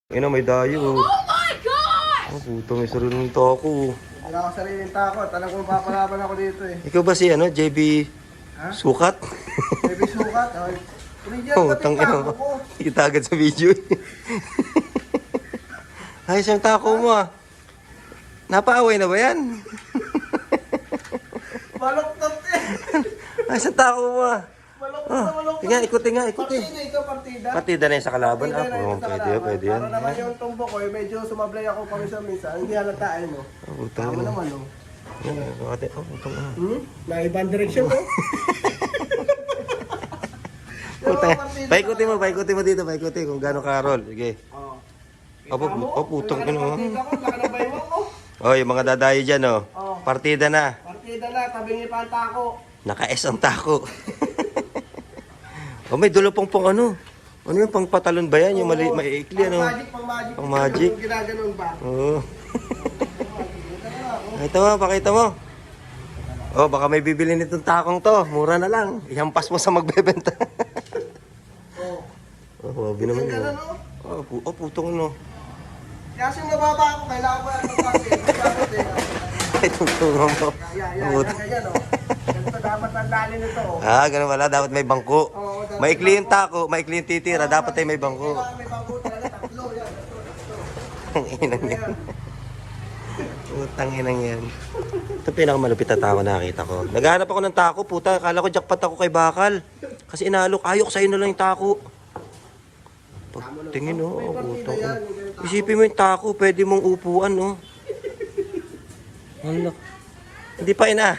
Ina, may dayo. Oh my God! Oh, puto, may sariling tako. Wala ako sariling takot. Alam ko mapapalaban ako dito eh. Ikaw ba si JB Ha? Sukat? Baby sukat. Ay. Original Oh, pati tangina tako mo. ko. Kita agad sa video. Ay, isang tako mo ah. Napaaway na ba yan? Maluktot eh. Ay, isang tako mo ah. Maluktot na maluktot. Tingnan, ikutin nga, ikutin. Partida ito, partida. Partida na yun sa kalaban. Partida Ah, na ito sa pwede yan, kalaban. pwede yan. Para naman yung tumbo ko eh, medyo sumablay ako paminsan-minsan. Hindi halataan mo. Oh, putang Tama ina. naman oh. Oh, putang ina. May ibang direksyon mo. Putang ina. Paikutin mo dito, paikutin kung gaano ka-roll. Sige. Oh. Putang ina. Oh. Partida ko, laki ng baywang ko. Oh, yung mga dadayo dyan, oh. Oh. Partida na. Partida na, tabingi pa ang tako. Naka-S ang tako. Oh, may dulopong pang ano. Ano yung pang patalon ba yan? Yung Oo. maiikli, ano? Pang magic. Pang magic. Yung ginaganon ba? Oo. Pakita mo, pakita mo. Oh, baka may bibili nitong takong to. Mura na lang. Ihampas mo sa magbebenta. Oh. Oh, wabi naman Yung yun. ganun oh. Oh, putong ano. Kasi mababa ako, kailangan ko ano kasi. Dapat eh. Ay, tungtungan mo. Ganyan oh. Ganito dapat ang lalim nito oh. Ah, ganun wala. Dapat may bangko. Oo, dapat Maikli yung tako, maikli yung titira. Dapat ay may bangko. Kailangan may bangko talaga, tatlo. Yan, tatlo. Ang inang yan. Ayan. Utang inang yan. Ito pinakamalupit na tako nakita ko. Naghahanap ako ng tako, puta. Akala ko jackpot ako kay Bakal. Kasi inalok, ayok sa'yo na lang yung tako. Pagtingin, oh. Oh, puta. Isipin mo yung tako, pwede mong upuan, oh. Hindi pa ina.